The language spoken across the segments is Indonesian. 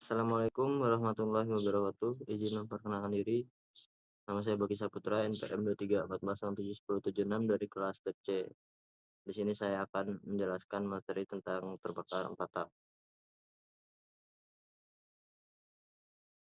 Assalamualaikum warahmatullahi wabarakatuh. Izin memperkenalkan diri. Nama saya Bagi Saputra, NPM 23140776 dari kelas TEP C. Di sini saya akan menjelaskan materi tentang terbakar 4 tak.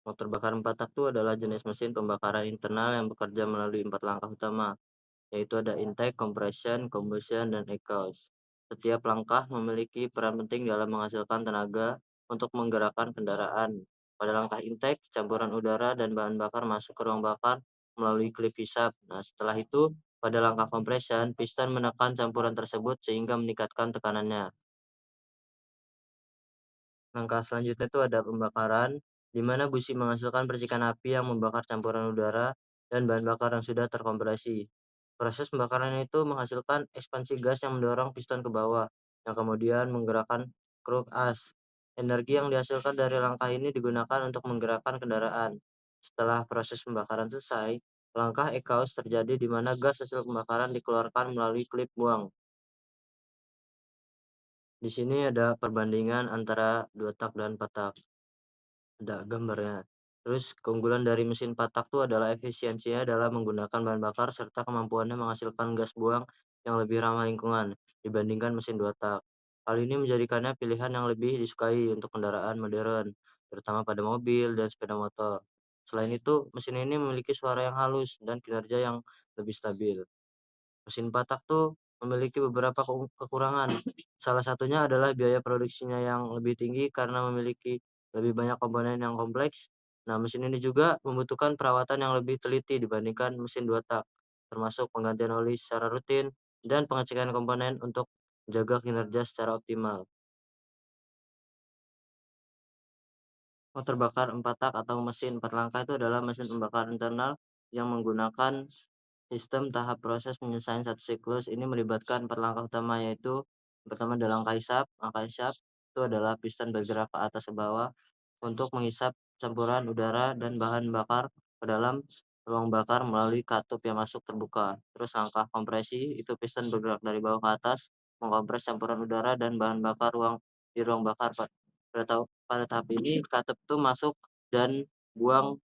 Motor bakar 4 tak itu adalah jenis mesin pembakaran internal yang bekerja melalui 4 langkah utama, yaitu ada intake, compression, combustion, dan exhaust. Setiap langkah memiliki peran penting dalam menghasilkan tenaga untuk menggerakkan kendaraan. Pada langkah intake, campuran udara dan bahan bakar masuk ke ruang bakar melalui klip hisap. Nah, setelah itu, pada langkah compression, piston menekan campuran tersebut sehingga meningkatkan tekanannya. Langkah selanjutnya itu ada pembakaran, di mana busi menghasilkan percikan api yang membakar campuran udara dan bahan bakar yang sudah terkompresi. Proses pembakaran itu menghasilkan ekspansi gas yang mendorong piston ke bawah, yang kemudian menggerakkan kruk as. Energi yang dihasilkan dari langkah ini digunakan untuk menggerakkan kendaraan. Setelah proses pembakaran selesai, langkah exhaust terjadi di mana gas hasil pembakaran dikeluarkan melalui klip buang. Di sini ada perbandingan antara 2 tak dan 4 tak. Ada gambarnya. Terus keunggulan dari mesin 4 tak itu adalah efisiensinya dalam menggunakan bahan bakar serta kemampuannya menghasilkan gas buang yang lebih ramah lingkungan dibandingkan mesin 2 tak. Hal ini menjadikannya pilihan yang lebih disukai untuk kendaraan modern, terutama pada mobil dan sepeda motor. Selain itu, mesin ini memiliki suara yang halus dan kinerja yang lebih stabil. Mesin 4 tak tuh memiliki beberapa kekurangan. Salah satunya adalah biaya produksinya yang lebih tinggi karena memiliki lebih banyak komponen yang kompleks. Nah, mesin ini juga membutuhkan perawatan yang lebih teliti dibandingkan mesin 2 tak, termasuk penggantian oli secara rutin dan pengecekan komponen untuk menjaga kinerja secara optimal. Motor bakar 4 tak atau mesin 4 langkah itu adalah mesin pembakar internal yang menggunakan sistem tahap proses penyelesaian satu siklus. Ini melibatkan 4 langkah utama, yaitu pertama adalah langkah hisap. Langkah hisap itu adalah piston bergerak ke atas ke bawah untuk menghisap campuran udara dan bahan bakar ke dalam ruang bakar melalui katup yang masuk terbuka. Terus langkah kompresi itu piston bergerak dari bawah ke atas mengkompres campuran udara dan bahan bakar di ruang bakar. Pada tahap ini katup itu masuk dan buang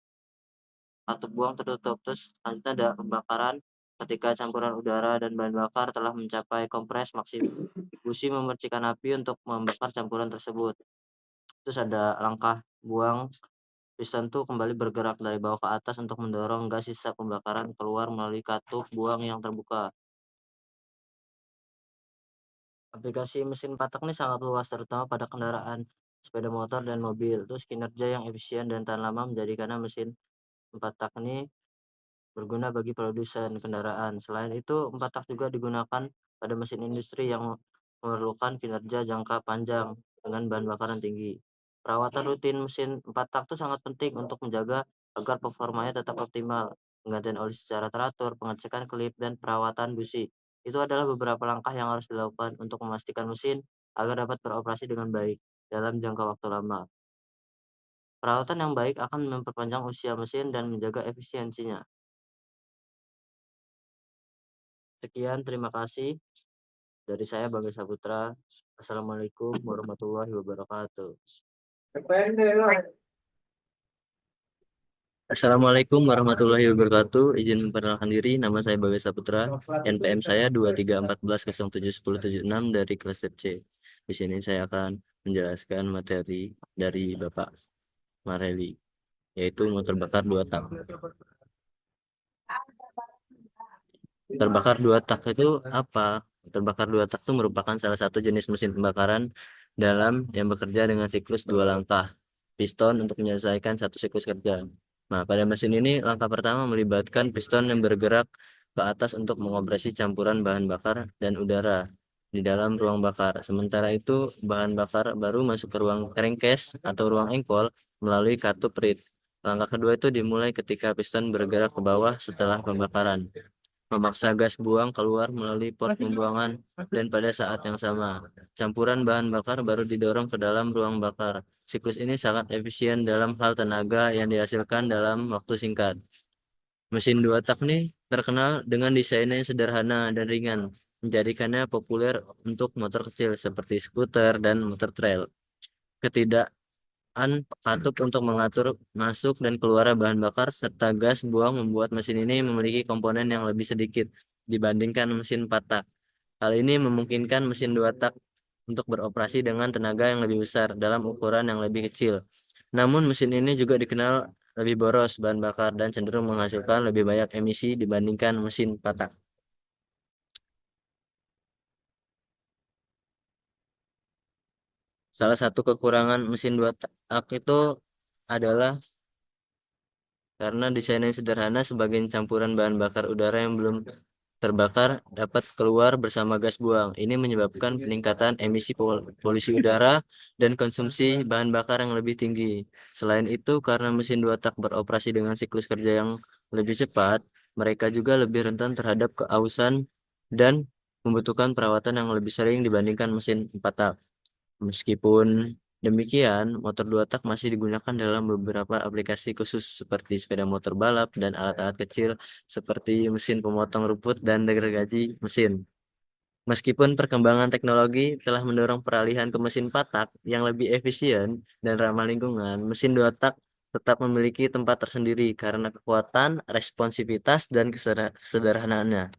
katup buang tertutup. Terus selanjutnya ada pembakaran. Ketika campuran udara dan bahan bakar telah mencapai kompres maksimum, busi memercikan api untuk membakar campuran tersebut. Terus ada langkah buang. Piston tuh kembali bergerak dari bawah ke atas untuk mendorong gas sisa pembakaran keluar melalui katup buang yang terbuka. Aplikasi mesin patak ini sangat luas, terutama pada kendaraan sepeda motor dan mobil. Terus kinerja yang efisien dan tahan lama menjadikannya mesin 4 tak ini berguna bagi produsen kendaraan. Selain itu, 4 tak juga digunakan pada mesin industri yang memerlukan kinerja jangka panjang dengan bahan bakaran tinggi. Perawatan rutin mesin 4 tak itu sangat penting untuk menjaga agar performanya tetap optimal. Penggantian oli secara teratur, pengecekan klip, dan perawatan busi. Itu adalah beberapa langkah yang harus dilakukan untuk memastikan mesin agar dapat beroperasi dengan baik dalam jangka waktu lama. Perawatan yang baik akan memperpanjang usia mesin dan menjaga efisiensinya. Sekian, terima kasih dari saya Bangga Saputra. Assalamualaikum warahmatullahi wabarakatuh. Assalamualaikum warahmatullahi wabarakatuh. Izin memperkenalkan diri, nama saya Bagas Saputra. NPM saya 2314071076 dari kelas C. Di sini saya akan menjelaskan materi dari Bapak Mareli, yaitu motor bakar 2 tak. Terbakar 2 tak itu apa? Terbakar 2 tak itu merupakan salah satu jenis mesin pembakaran dalam yang bekerja dengan siklus 2 langkah piston untuk menyelesaikan satu siklus kerja. Nah, pada mesin ini langkah pertama melibatkan piston yang bergerak ke atas untuk mengoperasi campuran bahan bakar dan udara di dalam ruang bakar. Sementara itu, bahan bakar baru masuk ke ruang crankcase atau ruang engkol melalui katup reed. Langkah kedua itu dimulai ketika piston bergerak ke bawah setelah pembakaran, memaksa gas buang keluar melalui port pembuangan, dan pada saat yang sama, campuran bahan bakar baru didorong ke dalam ruang bakar. Siklus ini sangat efisien dalam hal tenaga yang dihasilkan dalam waktu singkat. Mesin 2 tak nih terkenal dengan desainnya yang sederhana dan ringan, menjadikannya populer untuk motor kecil seperti skuter dan motor trail. Ketidak katup untuk mengatur masuk dan keluar bahan bakar serta gas buang membuat mesin ini memiliki komponen yang lebih sedikit dibandingkan mesin 4 tak. Hal ini memungkinkan mesin 2 tak untuk beroperasi dengan tenaga yang lebih besar dalam ukuran yang lebih kecil. Namun mesin ini juga dikenal lebih boros bahan bakar dan cenderung menghasilkan lebih banyak emisi dibandingkan mesin 4 tak. Salah satu kekurangan mesin 2 tak itu adalah karena desainnya sederhana, sebagian campuran bahan bakar udara yang belum terbakar dapat keluar bersama gas buang. Ini menyebabkan peningkatan emisi polusi udara dan konsumsi bahan bakar yang lebih tinggi. Selain itu, karena mesin 2 tak beroperasi dengan siklus kerja yang lebih cepat, mereka juga lebih rentan terhadap keausan dan membutuhkan perawatan yang lebih sering dibandingkan mesin 4 tak. Meskipun demikian, motor 2 tak masih digunakan dalam beberapa aplikasi khusus seperti sepeda motor balap dan alat-alat kecil seperti mesin pemotong rumput dan gergaji mesin. Meskipun perkembangan teknologi telah mendorong peralihan ke mesin 4 tak yang lebih efisien dan ramah lingkungan, mesin 2 tak tetap memiliki tempat tersendiri karena kekuatan, responsivitas, dan kesederhanaannya.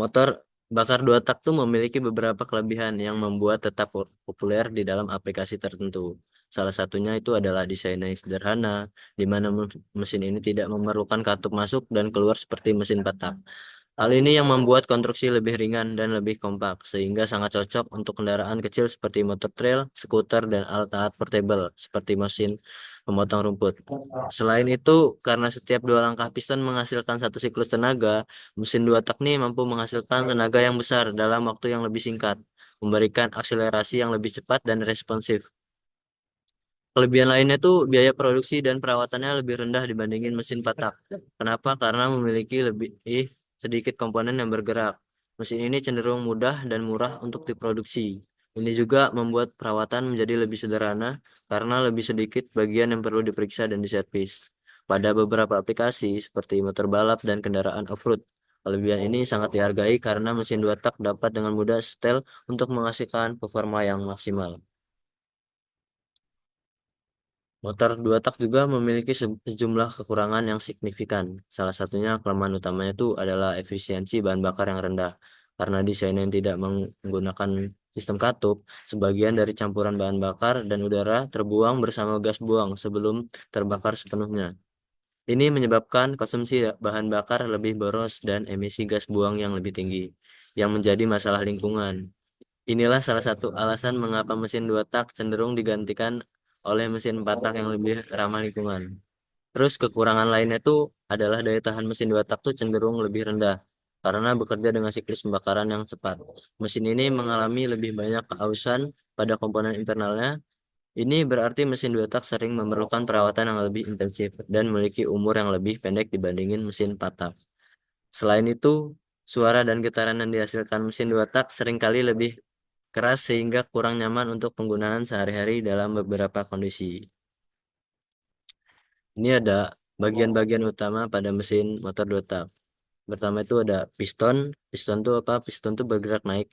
Motor bakar 2 tak tuh memiliki beberapa kelebihan yang membuat tetap populer di dalam aplikasi tertentu. Salah satunya itu adalah desainnya yang sederhana, di mana mesin ini tidak memerlukan katup masuk dan keluar seperti mesin 4 tak. Hal ini yang membuat konstruksi lebih ringan dan lebih kompak, sehingga sangat cocok untuk kendaraan kecil seperti motor trail, skuter, dan alat-alat portable seperti mesin pemotong rumput. Selain itu, karena setiap dua langkah piston menghasilkan satu siklus tenaga, mesin 2 tak ini mampu menghasilkan tenaga yang besar dalam waktu yang lebih singkat, memberikan akselerasi yang lebih cepat dan responsif. Kelebihan lainnya tuh biaya produksi dan perawatannya lebih rendah dibandingin mesin 4 tak. Kenapa? Karena memiliki lebih sedikit komponen yang bergerak. Mesin ini cenderung mudah dan murah untuk diproduksi. Ini juga membuat perawatan menjadi lebih sederhana karena lebih sedikit bagian yang perlu diperiksa dan diservis. Pada beberapa aplikasi seperti motor balap dan kendaraan off-road, kelebihan ini sangat dihargai karena mesin 2 tak dapat dengan mudah setel untuk menghasilkan performa yang maksimal. Motor 2 tak juga memiliki sejumlah kekurangan yang signifikan. Salah satunya kelemahan utamanya itu adalah efisiensi bahan bakar yang rendah. Karena desain yang tidak menggunakan sistem katup, sebagian dari campuran bahan bakar dan udara terbuang bersama gas buang sebelum terbakar sepenuhnya. Ini menyebabkan konsumsi bahan bakar lebih boros dan emisi gas buang yang lebih tinggi, yang menjadi masalah lingkungan. Inilah salah satu alasan mengapa mesin 2 tak cenderung digantikan oleh mesin 4 tak yang lebih ramah lingkungan. Terus kekurangan lainnya tuh adalah daya tahan mesin 2 tak tuh cenderung lebih rendah karena bekerja dengan siklus pembakaran yang cepat. Mesin ini mengalami lebih banyak keausan pada komponen internalnya. Ini berarti mesin 2 tak sering memerlukan perawatan yang lebih intensif dan memiliki umur yang lebih pendek dibandingin mesin 4 tak. Selain itu, suara dan getaran yang dihasilkan mesin 2 tak seringkali lebih keras sehingga kurang nyaman untuk penggunaan sehari-hari dalam beberapa kondisi. Ini ada bagian-bagian utama pada mesin motor 2 tak. Pertama itu ada piston. Piston itu apa? Piston itu bergerak naik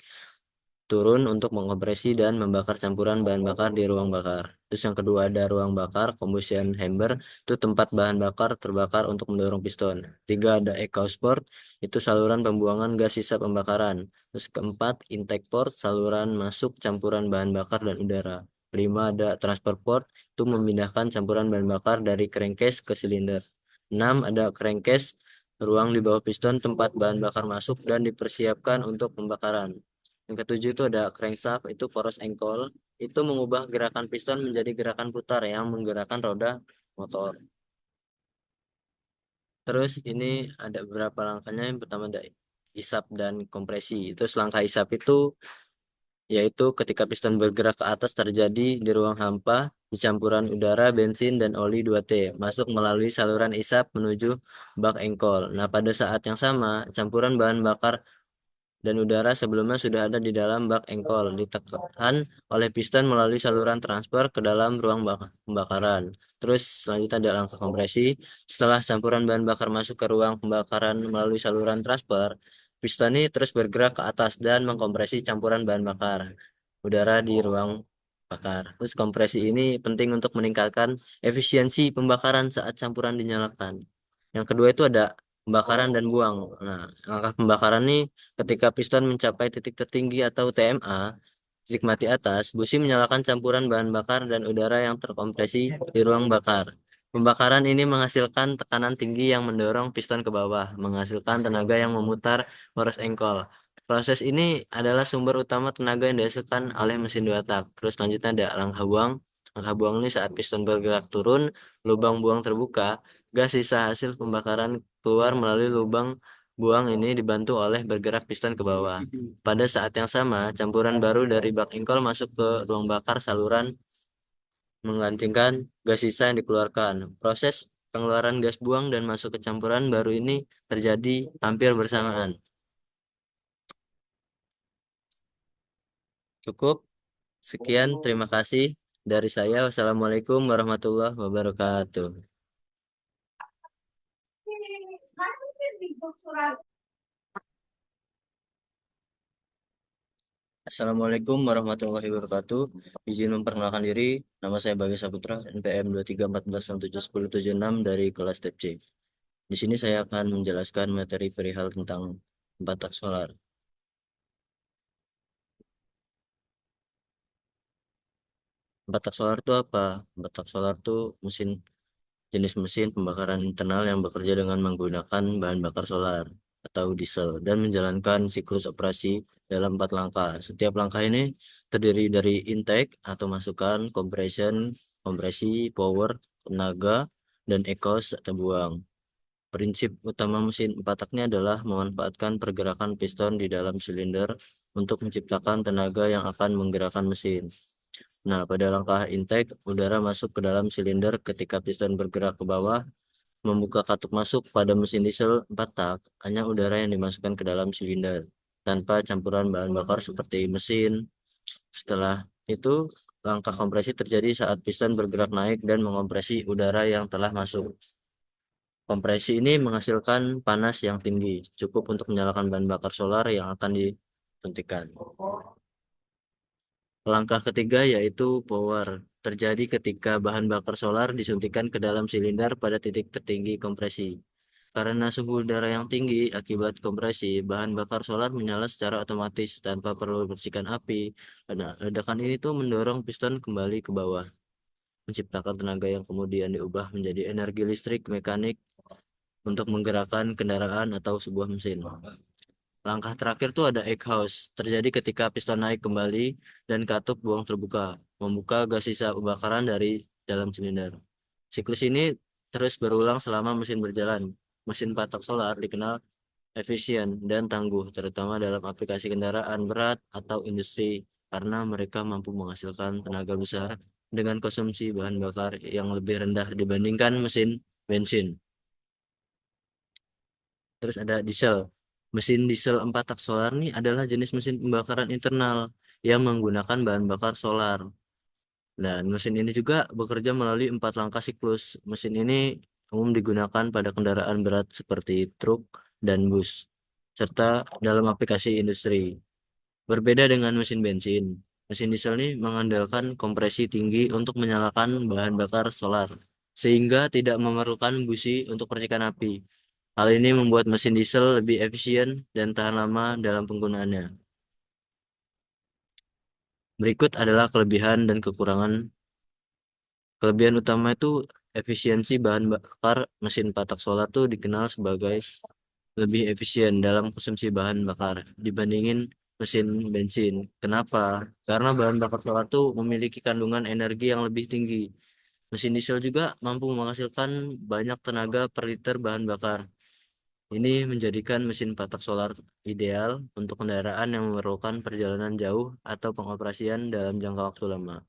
turun untuk mengkompresi dan membakar campuran bahan bakar di ruang bakar. Terus yang kedua ada ruang bakar, combustion chamber, itu tempat bahan bakar terbakar untuk mendorong piston. Tiga ada exhaust port, itu saluran pembuangan gas sisa pembakaran. Terus keempat, intake port, saluran masuk campuran bahan bakar dan udara. Lima ada transfer port, itu memindahkan campuran bahan bakar dari crankcase ke silinder. Enam ada crankcase, ruang di bawah piston tempat bahan bakar masuk dan dipersiapkan untuk pembakaran. Yang ketujuh itu ada crankshaft, itu poros engkol, itu mengubah gerakan piston menjadi gerakan putar yang menggerakkan roda motor. Terus ini ada beberapa langkahnya. Yang pertama ada isap dan kompresi. Terus langkah isap itu yaitu ketika piston bergerak ke atas terjadi di ruang hampa di campuran udara, bensin, dan oli 2T masuk melalui saluran isap menuju bak engkol. Nah, pada saat yang sama, campuran bahan bakar dan udara sebelumnya sudah ada di dalam bak engkol, ditekan oleh piston melalui saluran transfer ke dalam ruang pembakaran. Terus selanjutnya ada langkah kompresi. Setelah campuran bahan bakar masuk ke ruang pembakaran melalui saluran transfer, piston ini terus bergerak ke atas dan mengkompresi campuran bahan bakar udara di ruang bakar. Terus kompresi ini penting untuk meningkatkan efisiensi pembakaran saat campuran dinyalakan. Yang kedua itu ada pembakaran dan buang. Nah, langkah pembakaran nih ketika piston mencapai titik tertinggi atau TMA, titik mati atas, busi menyalakan campuran bahan bakar dan udara yang terkompresi di ruang bakar. Pembakaran ini menghasilkan tekanan tinggi yang mendorong piston ke bawah, menghasilkan tenaga yang memutar poros engkol. Proses ini adalah sumber utama tenaga yang dihasilkan oleh mesin dua tak. Terus selanjutnya ada langkah buang. Langkah buang ini saat piston bergerak turun, lubang buang terbuka, gas sisa hasil pembakaran keluar melalui lubang buang ini dibantu oleh bergerak piston ke bawah. Pada saat yang sama, campuran baru dari bak engkol masuk ke ruang bakar saluran menggantikan gas sisa yang dikeluarkan. Proses pengeluaran gas buang dan masuk ke campuran baru ini terjadi hampir bersamaan. Cukup. Sekian, terima kasih dari saya. Wassalamualaikum warahmatullahi wabarakatuh. Assalamualaikum warahmatullahi wabarakatuh. Izin memperkenalkan diri, nama saya Bagas Saputra, NPM 2314671076 dari kelas TEP C. Di sini saya akan menjelaskan materi perihal tentang batak solar. Batak solar itu apa? Batak solar itu jenis mesin pembakaran internal yang bekerja dengan menggunakan bahan bakar solar atau diesel dan menjalankan siklus operasi dalam 4 langkah. Setiap langkah ini terdiri dari intake atau masukan, compression, kompresi, power, tenaga, dan exhaust atau buang. Prinsip utama mesin 4 taknya adalah memanfaatkan pergerakan piston di dalam silinder untuk menciptakan tenaga yang akan menggerakkan mesin. Nah, pada langkah intake, udara masuk ke dalam silinder ketika piston bergerak ke bawah, membuka katup masuk pada mesin diesel 4 tak, hanya udara yang dimasukkan ke dalam silinder, tanpa campuran bahan bakar seperti mesin. Setelah itu, langkah kompresi terjadi saat piston bergerak naik dan mengompresi udara yang telah masuk. Kompresi ini menghasilkan panas yang tinggi, cukup untuk menyalakan bahan bakar solar yang akan disuntikan. Langkah ketiga yaitu power. Terjadi ketika bahan bakar solar disuntikan ke dalam silinder pada titik tertinggi kompresi. Karena suhu udara yang tinggi akibat kompresi, bahan bakar solar menyala secara otomatis tanpa perlu bersihkan api. Nah, ledakan ini tuh mendorong piston kembali ke bawah, menciptakan tenaga yang kemudian diubah menjadi energi listrik mekanik untuk menggerakkan kendaraan atau sebuah mesin. Langkah terakhir tuh ada exhaust. Terjadi ketika piston naik kembali dan katup buang terbuka, membuka gas sisa pembakaran dari dalam silinder. Siklus ini terus berulang selama mesin berjalan. Mesin patok solar dikenal efisien dan tangguh, terutama dalam aplikasi kendaraan berat atau industri, karena mereka mampu menghasilkan tenaga besar dengan konsumsi bahan bakar yang lebih rendah dibandingkan mesin bensin. Terus ada diesel. Mesin diesel 4 tak solar nih adalah jenis mesin pembakaran internal yang menggunakan bahan bakar solar. Dan mesin ini juga bekerja melalui 4 langkah siklus. Mesin ini umum digunakan pada kendaraan berat seperti truk dan bus, serta dalam aplikasi industri. Berbeda dengan mesin bensin, mesin diesel ini mengandalkan kompresi tinggi untuk menyalakan bahan bakar solar, sehingga tidak memerlukan busi untuk percikan api. Hal ini membuat mesin diesel lebih efisien dan tahan lama dalam penggunaannya. Berikut adalah kelebihan dan kekurangan. Kelebihan utama itu efisiensi bahan bakar mesin patak solar tuh dikenal sebagai lebih efisien dalam konsumsi bahan bakar dibandingin mesin bensin. Kenapa? Karena bahan bakar solar tuh memiliki kandungan energi yang lebih tinggi. Mesin diesel juga mampu menghasilkan banyak tenaga per liter bahan bakar. Ini menjadikan mesin patak solar ideal untuk kendaraan yang memerlukan perjalanan jauh atau pengoperasian dalam jangka waktu lama,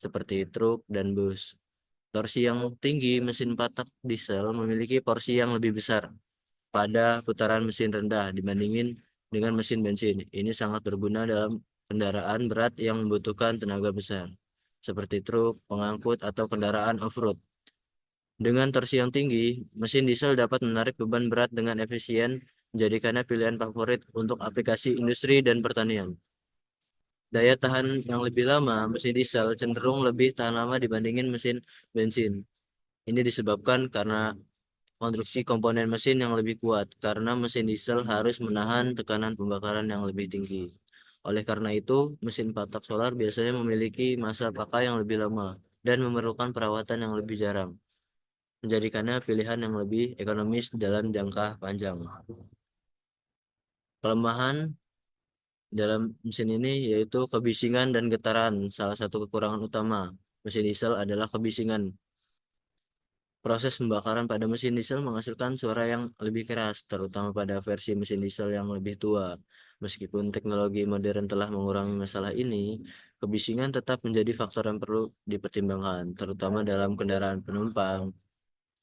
seperti truk dan bus. Torsi yang tinggi, mesin patak diesel memiliki porsi yang lebih besar pada putaran mesin rendah dibandingin dengan mesin bensin. Ini sangat berguna dalam kendaraan berat yang membutuhkan tenaga besar, seperti truk, pengangkut, atau kendaraan off-road. Dengan torsi yang tinggi, mesin diesel dapat menarik beban berat dengan efisien, menjadikannya pilihan favorit untuk aplikasi industri dan pertanian. Daya tahan yang lebih lama, mesin diesel cenderung lebih tahan lama dibandingin mesin bensin. Ini disebabkan karena konstruksi komponen mesin yang lebih kuat, karena mesin diesel harus menahan tekanan pembakaran yang lebih tinggi. Oleh karena itu, mesin patak solar biasanya memiliki masa pakai yang lebih lama dan memerlukan perawatan yang lebih jarang, menjadikannya pilihan yang lebih ekonomis dalam jangka panjang. Kelemahan dalam mesin ini yaitu kebisingan dan getaran. Salah satu kekurangan utama mesin diesel adalah kebisingan. Proses pembakaran pada mesin diesel menghasilkan suara yang lebih keras, terutama pada versi mesin diesel yang lebih tua. Meskipun teknologi modern telah mengurangi masalah ini, kebisingan tetap menjadi faktor yang perlu dipertimbangkan, terutama dalam kendaraan penumpang.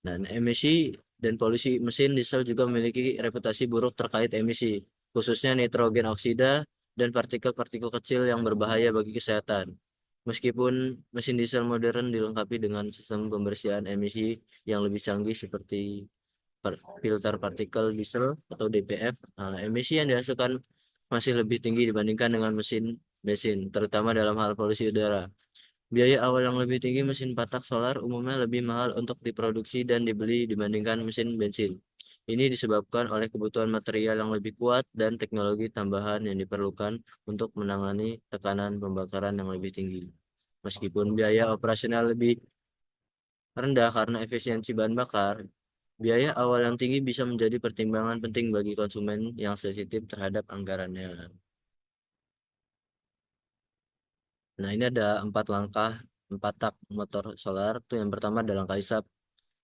Dan emisi dan polusi mesin diesel juga memiliki reputasi buruk terkait emisi, khususnya nitrogen oksida dan partikel-partikel kecil yang berbahaya bagi kesehatan. Meskipun mesin diesel modern dilengkapi dengan sistem pembersihan emisi yang lebih canggih seperti filter partikel diesel atau DPF, emisi yang dihasilkan masih lebih tinggi dibandingkan dengan mesin bensin, terutama dalam hal polusi udara. Biaya awal yang lebih tinggi mesin patak solar umumnya lebih mahal untuk diproduksi dan dibeli dibandingkan mesin bensin. Ini disebabkan oleh kebutuhan material yang lebih kuat dan teknologi tambahan yang diperlukan untuk menangani tekanan pembakaran yang lebih tinggi. Meskipun biaya operasional lebih rendah karena efisiensi bahan bakar, biaya awal yang tinggi bisa menjadi pertimbangan penting bagi konsumen yang sensitif terhadap anggarannya. Nah, ini ada 4 langkah, 4 tak motor solar. Tuh yang pertama adalah langkah hisap.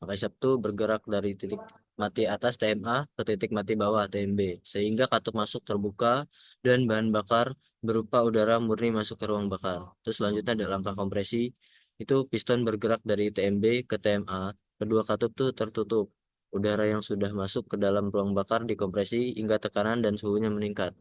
Langkah hisap itu bergerak dari titik mati atas TMA ke titik mati bawah TMB, sehingga katup masuk terbuka dan bahan bakar berupa udara murni masuk ke ruang bakar. Terus selanjutnya ada langkah kompresi. Itu piston bergerak dari TMB ke TMA. Kedua katup tuh tertutup. Udara yang sudah masuk ke dalam ruang bakar dikompresi hingga tekanan dan suhunya meningkat.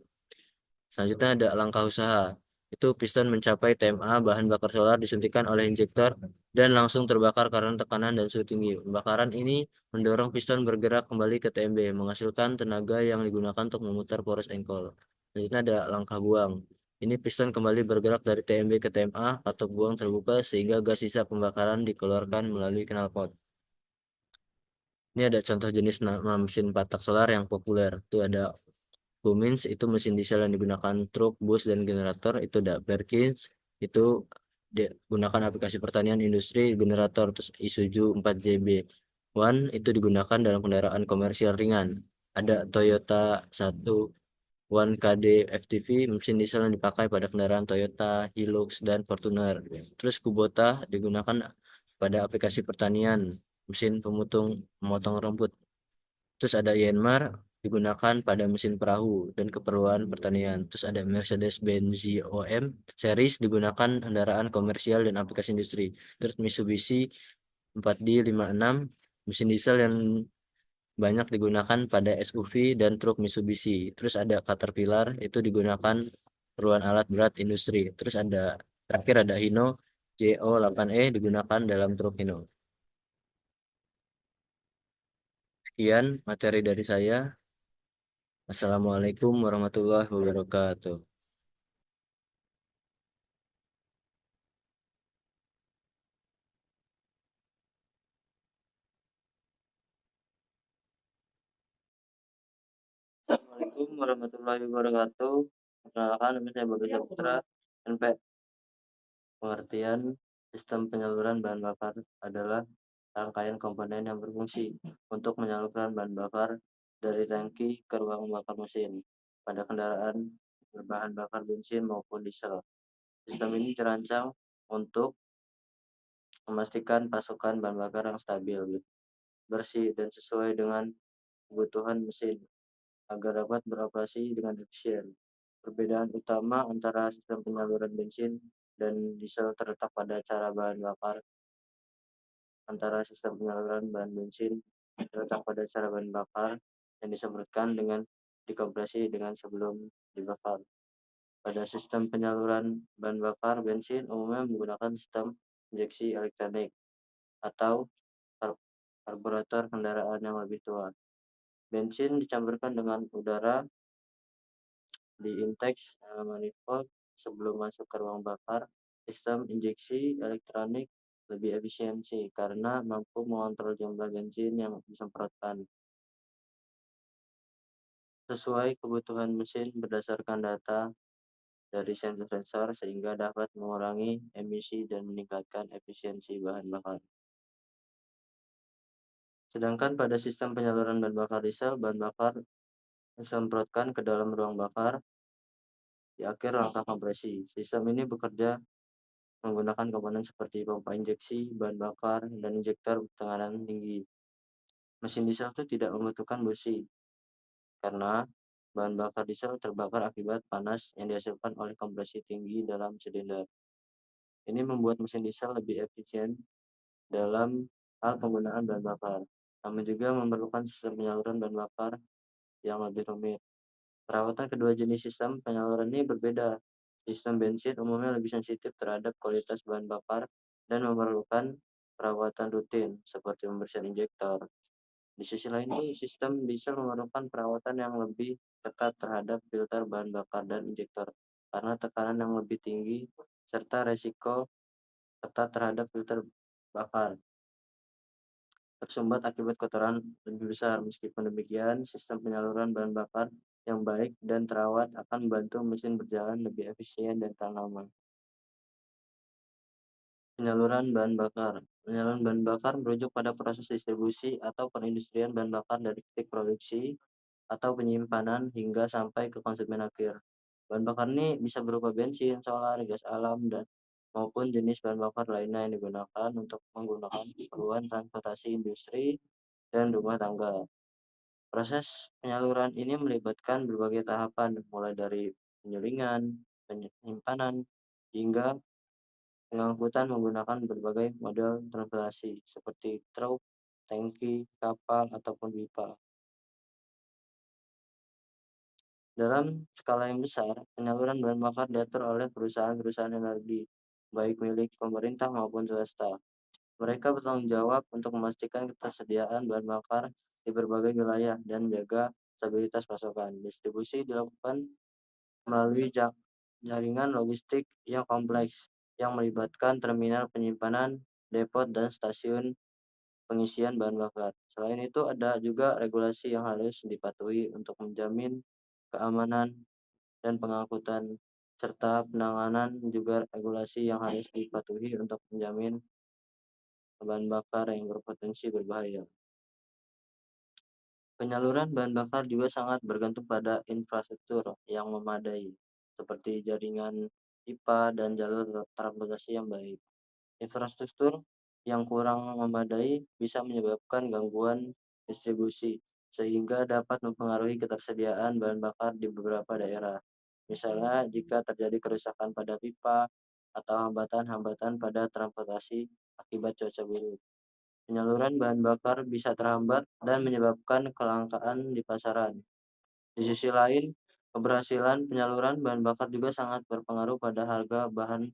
Selanjutnya ada langkah usaha. Itu piston mencapai TMA, bahan bakar solar disuntikkan oleh injektor dan langsung terbakar karena tekanan dan suhu tinggi. Pembakaran ini mendorong piston bergerak kembali ke TMB, menghasilkan tenaga yang digunakan untuk memutar poros engkol. Selanjutnya ada langkah buang. Ini piston kembali bergerak dari TMB ke TMA atau buang terbuka sehingga gas sisa pembakaran dikeluarkan melalui knalpot. Ini ada contoh jenis mesin patak solar yang populer. Itu ada Cummins, itu mesin diesel yang digunakan truk, bus, dan generator. Itu ada Perkins, itu digunakan aplikasi pertanian industri generator. Terus Isuzu 4JB One itu digunakan dalam kendaraan komersial ringan. Ada Toyota 1 KD FTV, mesin diesel yang dipakai pada kendaraan Toyota Hilux dan Fortuner. Terus Kubota digunakan pada aplikasi pertanian, mesin pemotong rumput. Terus ada Yanmar digunakan pada mesin perahu dan keperluan pertanian. Terus ada Mercedes-Benz GOM series digunakan kendaraan komersial dan aplikasi industri. Terus Mitsubishi 4D56 mesin diesel yang banyak digunakan pada SUV dan truk Mitsubishi. Terus ada Caterpillar itu digunakan keperluan alat berat industri. Terus ada terakhir ada Hino JO8E digunakan dalam truk Hino. Sekian materi dari saya. Assalamualaikum warahmatullahi wabarakatuh. Assalamualaikum warahmatullahi wabarakatuh. Perkenalkan, nama saya Bagus Saputra. NP pengertian sistem penyaluran bahan bakar adalah rangkaian komponen yang berfungsi untuk menyalurkan bahan bakar dari tangki ke ruang bakar mesin pada kendaraan berbahan bakar bensin maupun diesel. Sistem ini dirancang untuk memastikan pasokan bahan bakar yang stabil, bersih, dan sesuai dengan kebutuhan mesin agar dapat beroperasi dengan efisien. Perbedaan utama antara sistem penyaluran bensin dan diesel terletak pada cara bahan bakar. Antara sistem penyaluran bahan bensin terletak pada cara bahan bakar yang disemprotkan dengan dikompresi dengan sebelum dibakar. Pada sistem penyaluran bahan bakar bensin umumnya menggunakan sistem injeksi elektronik atau karburator kendaraan yang lebih tua. Bensin dicampurkan dengan udara di intake manifold sebelum masuk ke ruang bakar, sistem injeksi elektronik lebih efisiensi karena mampu mengontrol jumlah bensin yang disemprotkan sesuai kebutuhan mesin berdasarkan data dari sensor-sensor sehingga dapat mengurangi emisi dan meningkatkan efisiensi bahan bakar. Sedangkan pada sistem penyaluran bahan bakar diesel, bahan bakar disemprotkan ke dalam ruang bakar di akhir rangka kompresi. Sistem ini bekerja menggunakan komponen seperti pompa injeksi, bahan bakar, dan injektor tekanan tinggi. Mesin diesel itu tidak membutuhkan busi karena bahan bakar diesel terbakar akibat panas yang dihasilkan oleh kompresi tinggi dalam silinder. Ini membuat mesin diesel lebih efisien dalam hal penggunaan bahan bakar, namun juga memerlukan sistem penyaluran bahan bakar yang lebih rumit. Perawatan kedua jenis sistem penyaluran ini berbeda. Sistem bensin umumnya lebih sensitif terhadap kualitas bahan bakar dan memerlukan perawatan rutin seperti membersihkan injektor. Di sisi lain sistem diesel memerlukan perawatan yang lebih ketat terhadap filter bahan bakar dan injektor karena tekanan yang lebih tinggi serta resiko ketat terhadap filter bakar tersumbat akibat kotoran lebih besar. Meskipun demikian, sistem penyaluran bahan bakar yang baik dan terawat akan membantu mesin berjalan lebih efisien dan tahan lama. Penyaluran bahan bakar. Penyaluran bahan bakar merujuk pada proses distribusi atau perindustrian bahan bakar dari titik produksi atau penyimpanan hingga sampai ke konsumen akhir. Bahan bakar ini bisa berupa bensin, solar, gas alam, dan maupun jenis bahan bakar lainnya yang digunakan untuk menggunakan keperluan transportasi industri dan rumah tangga. Proses penyaluran ini melibatkan berbagai tahapan, mulai dari penyulingan, penyimpanan, hingga pengangkutan menggunakan berbagai model transportasi seperti truk, tangki, kapal, ataupun pipa. Dalam skala yang besar, penyaluran bahan bakar diatur oleh perusahaan-perusahaan energi, baik milik pemerintah maupun swasta. Mereka bertanggung jawab untuk memastikan ketersediaan bahan bakar di berbagai wilayah dan menjaga stabilitas pasokan. Distribusi dilakukan melalui jaringan logistik yang kompleks yang melibatkan terminal penyimpanan, depot, dan stasiun pengisian bahan bakar. Selain itu, ada juga regulasi yang harus dipatuhi untuk menjamin keamanan dan pengangkutan, serta penanganan juga regulasi yang harus dipatuhi untuk menjamin bahan bakar yang berpotensi berbahaya. Penyaluran bahan bakar juga sangat bergantung pada infrastruktur yang memadai, seperti jaringan pipa dan jalur transportasi yang baik. Infrastruktur yang kurang memadai bisa menyebabkan gangguan distribusi, sehingga dapat mempengaruhi ketersediaan bahan bakar di beberapa daerah. Misalnya, jika terjadi kerusakan pada pipa atau hambatan-hambatan pada transportasi akibat cuaca buruk. Penyaluran bahan bakar bisa terhambat dan menyebabkan kelangkaan di pasaran. Di sisi lain, keberhasilan penyaluran bahan bakar juga sangat berpengaruh pada harga bahan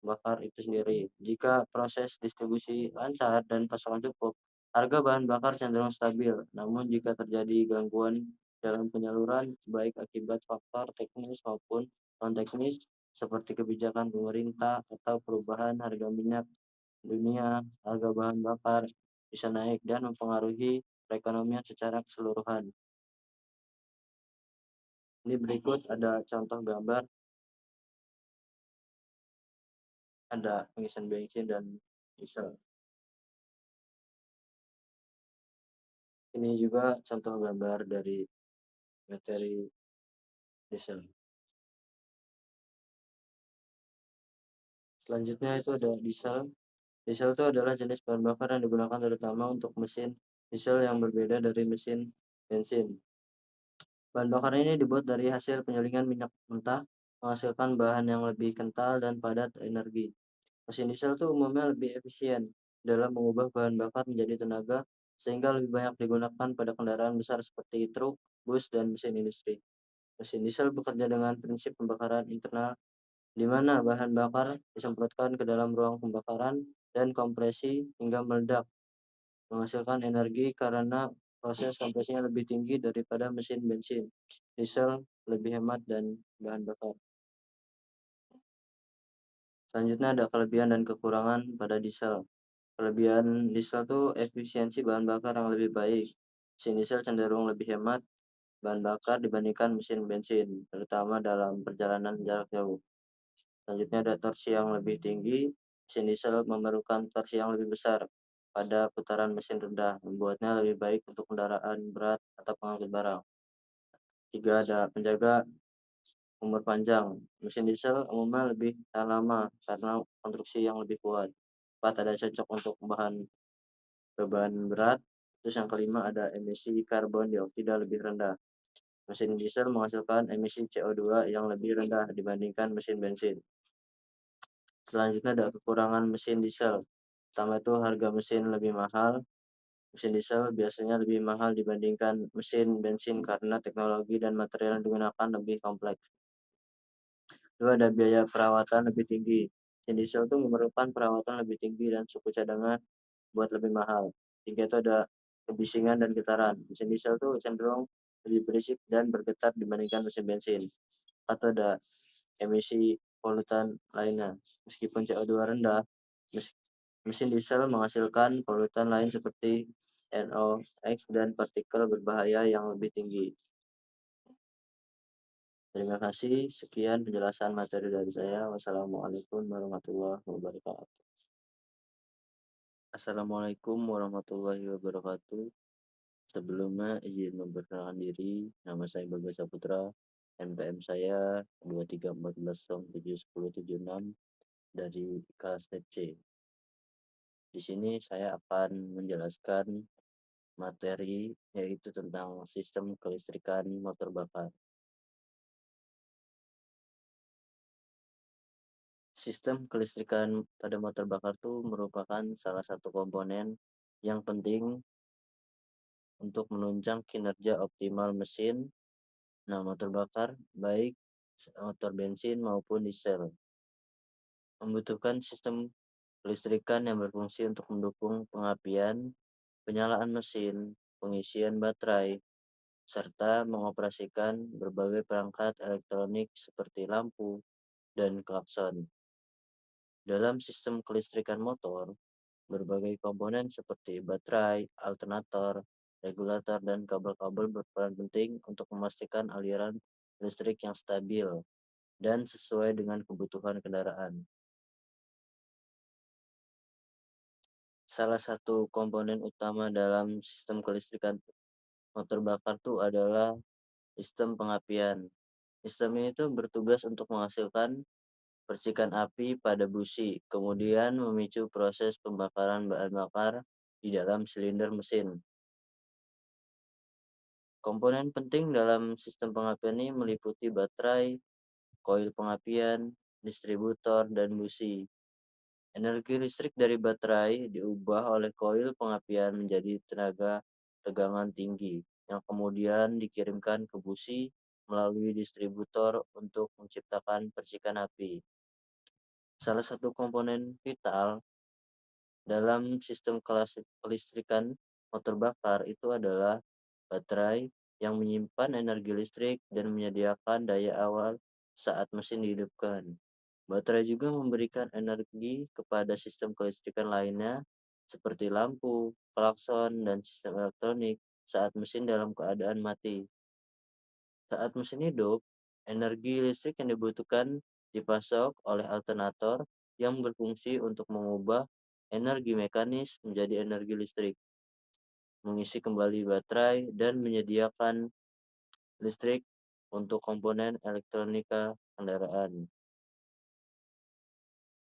bakar itu sendiri. Jika proses distribusi lancar dan pasokan cukup, harga bahan bakar cenderung stabil. Namun jika terjadi gangguan dalam penyaluran, baik akibat faktor teknis maupun non-teknis, seperti kebijakan pemerintah atau perubahan harga minyak dunia, harga bahan bakar bisa naik dan mempengaruhi perekonomian secara keseluruhan. Ini berikut ada contoh gambar, ada pengisian bensin dan diesel. Ini juga contoh gambar dari materi diesel. Selanjutnya itu ada diesel. Diesel itu adalah jenis bahan bakar yang digunakan terutama untuk mesin diesel yang berbeda dari mesin bensin. Bahan bakar ini dibuat dari hasil penyulingan minyak mentah, menghasilkan bahan yang lebih kental dan padat energi. Mesin diesel itu umumnya lebih efisien dalam mengubah bahan bakar menjadi tenaga, sehingga lebih banyak digunakan pada kendaraan besar seperti truk, bus, dan mesin industri. Mesin diesel bekerja dengan prinsip pembakaran internal, di mana bahan bakar disemprotkan ke dalam ruang pembakaran dan kompresi hingga meledak, menghasilkan energi karena proses kompresinya lebih tinggi daripada mesin bensin. Diesel lebih hemat dan bahan bakar. Selanjutnya ada kelebihan dan kekurangan pada diesel. Kelebihan diesel tuh efisiensi bahan bakar yang lebih baik. Mesin diesel cenderung lebih hemat bahan bakar dibandingkan mesin bensin, terutama dalam perjalanan jarak jauh. Selanjutnya ada torsi yang lebih tinggi. Mesin diesel memerlukan torsi yang lebih besar pada putaran mesin rendah, membuatnya lebih baik untuk kendaraan berat atau pengangkut barang. Tiga, ada penjaga umur panjang. Mesin diesel umumnya lebih tahan lama karena konstruksi yang lebih kuat. Empat, ada cocok untuk bahan beban berat. Terus yang kelima ada emisi karbon dioksida lebih rendah. Mesin diesel menghasilkan emisi CO2 yang lebih rendah dibandingkan mesin bensin. Selanjutnya ada kekurangan mesin diesel. Pertama itu harga mesin lebih mahal. Mesin diesel biasanya lebih mahal dibandingkan mesin bensin karena teknologi dan material yang digunakan lebih kompleks. Kedua, ada biaya perawatan lebih tinggi. Mesin diesel itu memerlukan perawatan lebih tinggi dan suku cadangan buat lebih mahal. Tiga, itu ada kebisingan dan getaran. Mesin diesel itu cenderung lebih berisik dan bergetar dibandingkan mesin bensin. Atau ada emisi polutan lainnya. Meskipun CO2 rendah, mesin diesel menghasilkan polutan lain seperti NOx dan partikel berbahaya yang lebih tinggi. Terima kasih. Sekian penjelasan materi dari saya. Wassalamualaikum warahmatullahi wabarakatuh. Assalamualaikum warahmatullahi wabarakatuh. Sebelumnya izin memperkenalkan diri. Nama saya Bagas Saputra. NPM saya 2314071076 dari kelas C. Di sini saya akan menjelaskan materi yaitu tentang sistem kelistrikan motor bakar. Sistem kelistrikan pada motor bakar itu merupakan salah satu komponen yang penting untuk menunjang kinerja optimal mesin. Nah, motor bakar baik motor bensin maupun diesel membutuhkan sistem kelistrikan yang berfungsi untuk mendukung pengapian, penyalaan mesin, pengisian baterai, serta mengoperasikan berbagai perangkat elektronik seperti lampu dan klakson. Dalam sistem kelistrikan motor, berbagai komponen seperti baterai, alternator, regulator, dan kabel-kabel berperan penting untuk memastikan aliran listrik yang stabil dan sesuai dengan kebutuhan kendaraan. Salah satu komponen utama dalam sistem kelistrikan motor bakar itu adalah sistem pengapian. Sistem ini tuh bertugas untuk menghasilkan percikan api pada busi, kemudian memicu proses pembakaran bahan bakar di dalam silinder mesin. Komponen penting dalam sistem pengapian ini meliputi baterai, koil pengapian, distributor, dan busi. Energi listrik dari baterai diubah oleh koil pengapian menjadi tenaga tegangan tinggi, yang kemudian dikirimkan ke busi melalui distributor untuk menciptakan percikan api. Salah satu komponen vital dalam sistem kelistrikan motor bakar itu adalah baterai yang menyimpan energi listrik dan menyediakan daya awal saat mesin dihidupkan. Baterai juga memberikan energi kepada sistem kelistrikan lainnya seperti lampu, klakson, dan sistem elektronik saat mesin dalam keadaan mati. Saat mesin hidup, energi listrik yang dibutuhkan dipasok oleh alternator yang berfungsi untuk mengubah energi mekanis menjadi energi listrik, mengisi kembali baterai, dan menyediakan listrik untuk komponen elektronika kendaraan.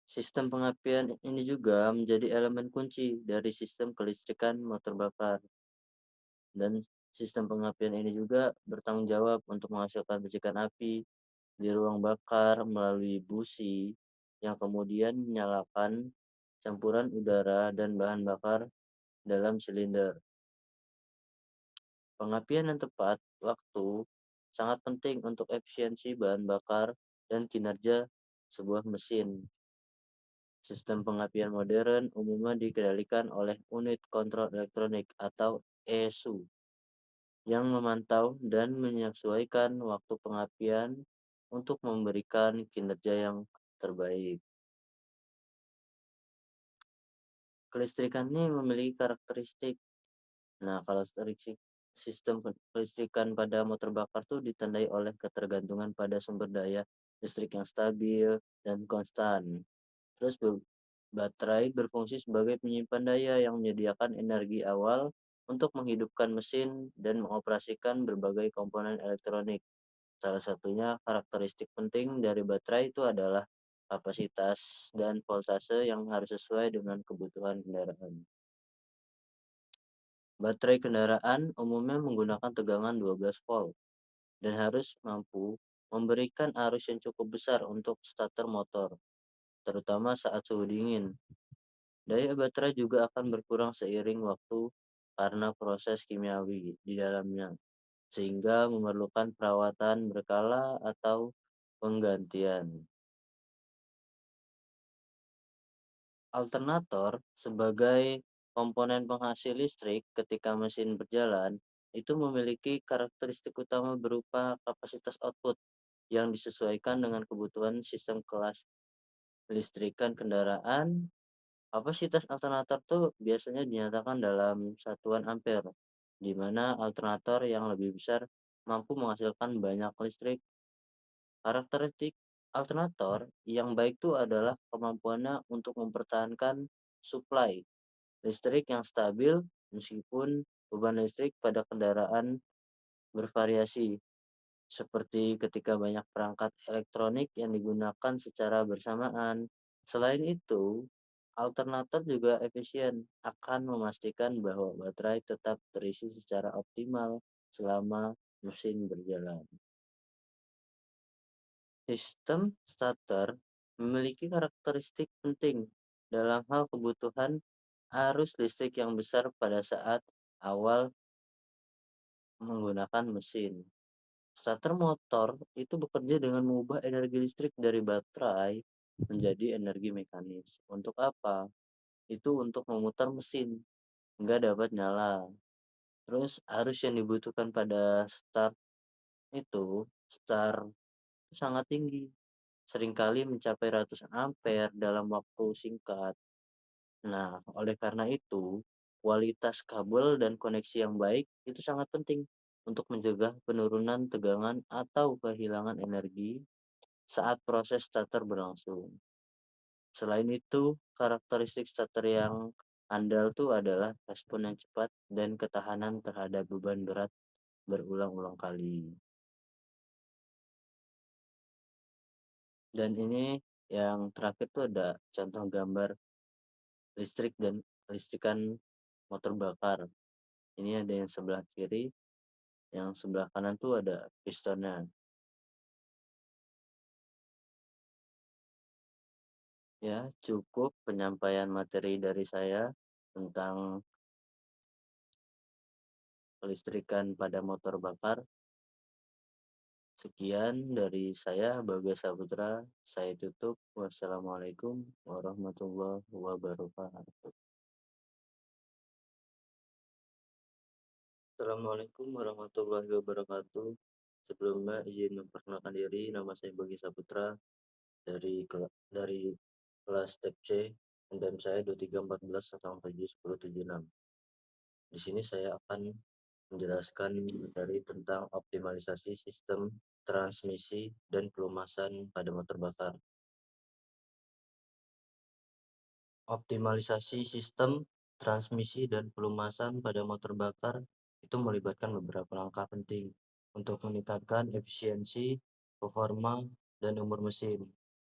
Sistem pengapian ini juga menjadi elemen kunci dari sistem kelistrikan motor bakar. Dan sistem pengapian ini juga bertanggung jawab untuk menghasilkan percikan api di ruang bakar melalui busi yang kemudian menyalakan campuran udara dan bahan bakar dalam silinder. Pengapian yang tepat waktu sangat penting untuk efisiensi bahan bakar dan kinerja sebuah mesin. Sistem pengapian modern umumnya dikendalikan oleh unit kontrol elektronik atau ECU yang memantau dan menyesuaikan waktu pengapian untuk memberikan kinerja yang terbaik. Kelistrikan ini memiliki karakteristik. Nah, kalau sistem kelistrikan pada motor bakar tuh ditandai oleh ketergantungan pada sumber daya listrik yang stabil dan konstan. Terus baterai berfungsi sebagai penyimpan daya yang menyediakan energi awal untuk menghidupkan mesin dan mengoperasikan berbagai komponen elektronik. Salah satunya karakteristik penting dari baterai itu adalah kapasitas dan voltase yang harus sesuai dengan kebutuhan kendaraan. Baterai kendaraan umumnya menggunakan tegangan 12 volt dan harus mampu memberikan arus yang cukup besar untuk starter motor, terutama saat suhu dingin. Daya baterai juga akan berkurang seiring waktu karena proses kimiawi di dalamnya, sehingga memerlukan perawatan berkala atau penggantian. Alternator sebagai komponen penghasil listrik ketika mesin berjalan itu memiliki karakteristik utama berupa kapasitas output yang disesuaikan dengan kebutuhan sistem kelas listrikan kendaraan. Kapasitas alternator itu biasanya dinyatakan dalam satuan ampere, di mana alternator yang lebih besar mampu menghasilkan banyak listrik. Karakteristik alternator yang baik itu adalah kemampuannya untuk mempertahankan suplai listrik yang stabil meskipun beban listrik pada kendaraan bervariasi, seperti ketika banyak perangkat elektronik yang digunakan secara bersamaan. Selain itu, alternator juga efisien, akan memastikan bahwa baterai tetap terisi secara optimal selama mesin berjalan. Sistem starter memiliki karakteristik penting dalam hal kebutuhan arus listrik yang besar pada saat awal menggunakan mesin. Starter motor itu bekerja dengan mengubah energi listrik dari baterai menjadi energi mekanis. Untuk apa? Itu untuk memutar mesin hingga dapat nyala. Terus arus yang dibutuhkan pada start sangat tinggi, seringkali mencapai ratusan ampere dalam waktu singkat. Nah, oleh karena itu, kualitas kabel dan koneksi yang baik itu sangat penting untuk mencegah penurunan tegangan atau kehilangan energi saat proses starter berlangsung. Selain itu, karakteristik starter yang andal itu adalah respon yang cepat dan ketahanan terhadap beban berat berulang-ulang kali. Dan ini yang terakhir tuh ada contoh gambar listrik dan listrikan motor bakar. Ini ada yang sebelah kiri, yang sebelah kanan tuh ada pistonnya. Ya, cukup penyampaian materi dari saya tentang kelistrikan pada motor bakar. Sekian dari saya, Bagas Saputra. Saya tutup. Wassalamualaikum warahmatullahi wabarakatuh. Assalamualaikum warahmatullahi wabarakatuh. Sebelumnya izin memperkenalkan diri, nama saya Bagas Saputra dari kelas TEP C, dan saya 2314 enam. Di sini saya akan menjelaskan dari tentang optimalisasi sistem transmisi dan pelumasan pada motor bakar. Optimalisasi sistem transmisi dan pelumasan pada motor bakar itu melibatkan beberapa langkah penting untuk meningkatkan efisiensi, performa, dan umur mesin.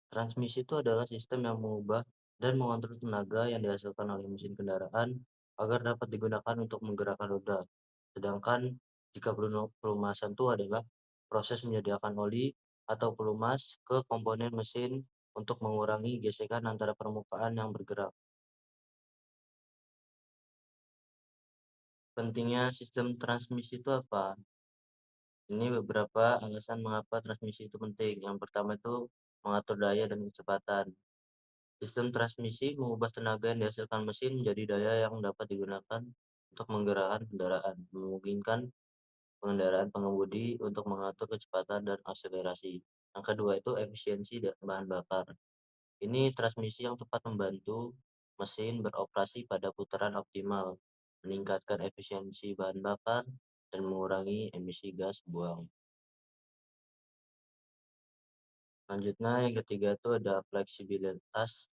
Transmisi itu adalah sistem yang mengubah dan mengontrol tenaga yang dihasilkan oleh mesin kendaraan agar dapat digunakan untuk menggerakkan roda. Sedangkan jika pelumasan itu adalah proses menyediakan oli atau pelumas ke komponen mesin untuk mengurangi gesekan antara permukaan yang bergerak. Pentingnya sistem transmisi itu apa? Ini beberapa alasan mengapa transmisi itu penting. Yang pertama itu mengatur daya dan kecepatan. Sistem transmisi mengubah tenaga yang dihasilkan mesin menjadi daya yang dapat digunakan untuk menggerakkan kendaraan, memungkinkan pengemudi untuk mengatur kecepatan dan akselerasi. Yang kedua itu efisiensi bahan bakar. Ini transmisi yang tepat membantu mesin beroperasi pada putaran optimal, meningkatkan efisiensi bahan bakar, dan mengurangi emisi gas buang. Selanjutnya yang ketiga itu ada fleksibilitas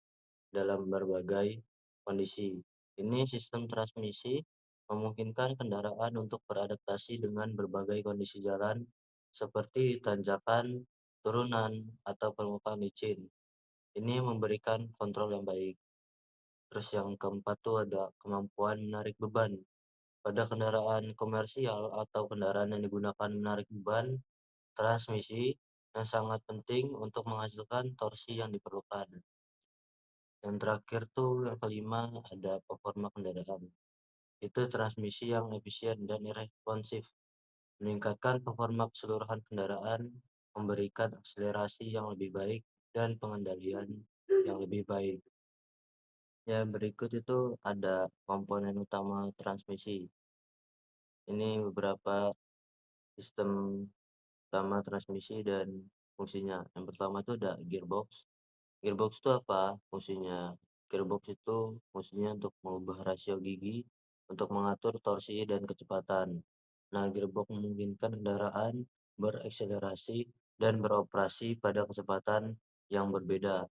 dalam berbagai kondisi. Ini sistem transmisi memungkinkan kendaraan untuk beradaptasi dengan berbagai kondisi jalan seperti tanjakan, turunan, atau permukaan licin. Ini memberikan kontrol yang baik. Terus yang keempat tuh ada kemampuan menarik beban. Pada kendaraan komersial atau kendaraan yang digunakan menarik beban, transmisi yang sangat penting untuk menghasilkan torsi yang diperlukan. Yang terakhir tuh yang kelima ada performa kendaraan. Itu transmisi yang efisien dan responsif, meningkatkan performa keseluruhan kendaraan, memberikan akselerasi yang lebih baik dan pengendalian yang lebih baik. Ya, berikut itu ada komponen utama transmisi. Ini beberapa sistem utama transmisi dan fungsinya. Yang pertama itu ada gearbox. Gearbox itu apa fungsinya? Gearbox itu fungsinya untuk mengubah rasio gigi untuk mengatur torsi dan kecepatan. Nah, gearbox memungkinkan kendaraan berakselerasi dan beroperasi pada kecepatan yang berbeda.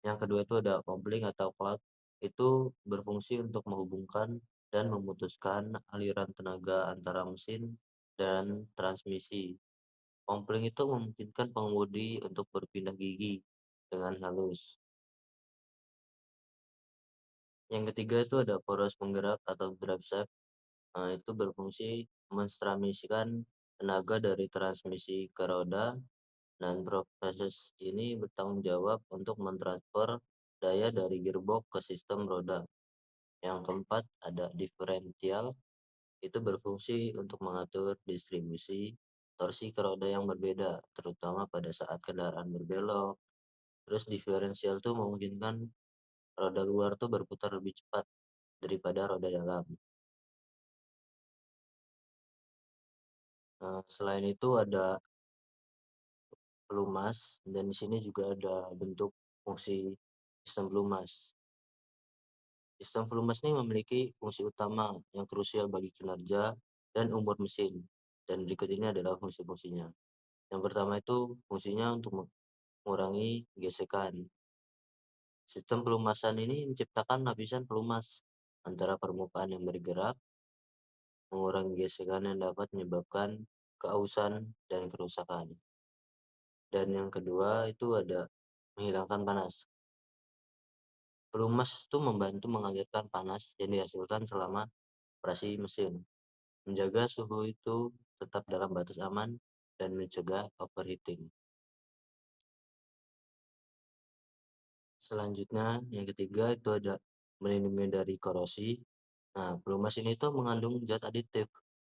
Yang kedua itu ada coupling atau clutch, itu berfungsi untuk menghubungkan dan memutuskan aliran tenaga antara mesin dan transmisi. Coupling itu memungkinkan pengemudi untuk berpindah gigi dengan halus. Yang ketiga itu ada poros penggerak atau drive shaft. Nah, itu berfungsi mentransmisikan tenaga dari transmisi ke roda, dan proses ini bertanggung jawab untuk mentransfer daya dari gearbox ke sistem roda. Yang keempat ada diferensial, itu berfungsi untuk mengatur distribusi torsi ke roda yang berbeda, terutama pada saat kendaraan berbelok. Terus diferensial itu memungkinkan roda luar tuh berputar lebih cepat daripada roda dalam. Nah, selain itu ada pelumas, dan di sini juga ada bentuk fungsi sistem pelumas. Sistem pelumas ini memiliki fungsi utama yang krusial bagi kinerja dan umur mesin. Dan berikut ini adalah fungsi-fungsinya. Yang pertama itu fungsinya untuk mengurangi gesekan. Sistem pelumasan ini menciptakan lapisan pelumas antara permukaan yang bergerak, mengurangi gesekan yang dapat menyebabkan keausan dan kerusakan. Dan yang kedua itu ada menghilangkan panas. Pelumas itu membantu mengalirkan panas yang dihasilkan selama operasi mesin, menjaga suhu itu tetap dalam batas aman, dan mencegah overheating. Selanjutnya, yang ketiga itu ada melindungi dari korosi. Nah, pelumas ini tuh mengandung zat aditif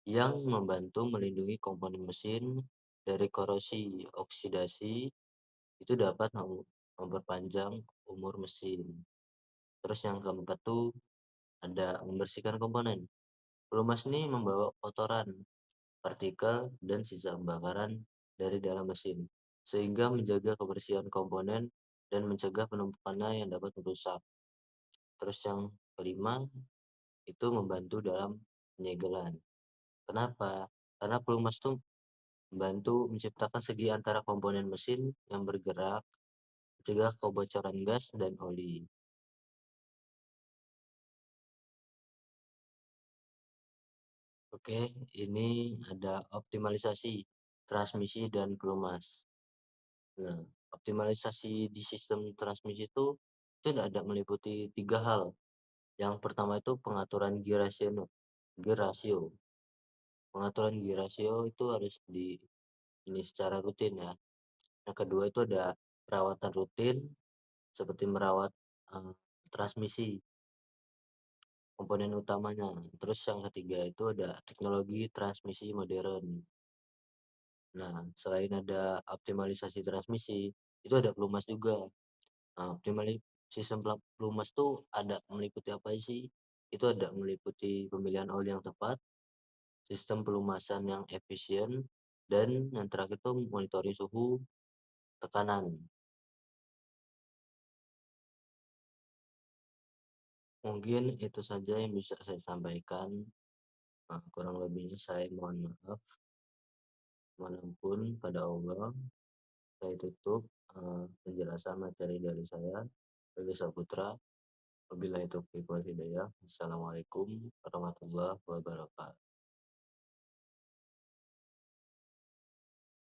yang membantu melindungi komponen mesin dari korosi oksidasi, itu dapat memperpanjang umur mesin. Terus yang keempat tuh ada membersihkan komponen. Pelumas ini membawa kotoran, partikel, dan sisa pembakaran dari dalam mesin, sehingga menjaga kebersihan komponen dan mencegah penumpukannya yang dapat merusak. Terus yang kelima, itu membantu dalam penyegelan. Kenapa? Karena pelumas itu membantu menciptakan segi antara komponen mesin yang bergerak, mencegah kebocoran gas dan oli. Oke, ini ada optimalisasi transmisi dan pelumas. Nah, optimalisasi di sistem transmisi itu ada meliputi tiga hal. Yang pertama itu pengaturan gear ratio. Pengaturan gear ratio itu harus ini secara rutin ya. Yang kedua itu ada perawatan rutin seperti merawat transmisi komponen utamanya. Terus yang ketiga itu ada teknologi transmisi modern. Nah, selain ada optimalisasi transmisi, itu ada pelumas juga. Nah, sistem pelumas tuh ada meliputi apa sih? Itu ada meliputi pemilihan oli yang tepat, sistem pelumasan yang efisien, dan yang terakhir itu monitoring suhu tekanan. Mungkin itu saja yang bisa saya sampaikan, kurang lebihnya saya mohon maaf. Mohon ampun pada Allah. Saya tutup, penjelasan materi dari saya, Yogi Saputra. Wabillahi taufiq wal hidayah. Wassalamualaikum warahmatullahi wabarakatuh.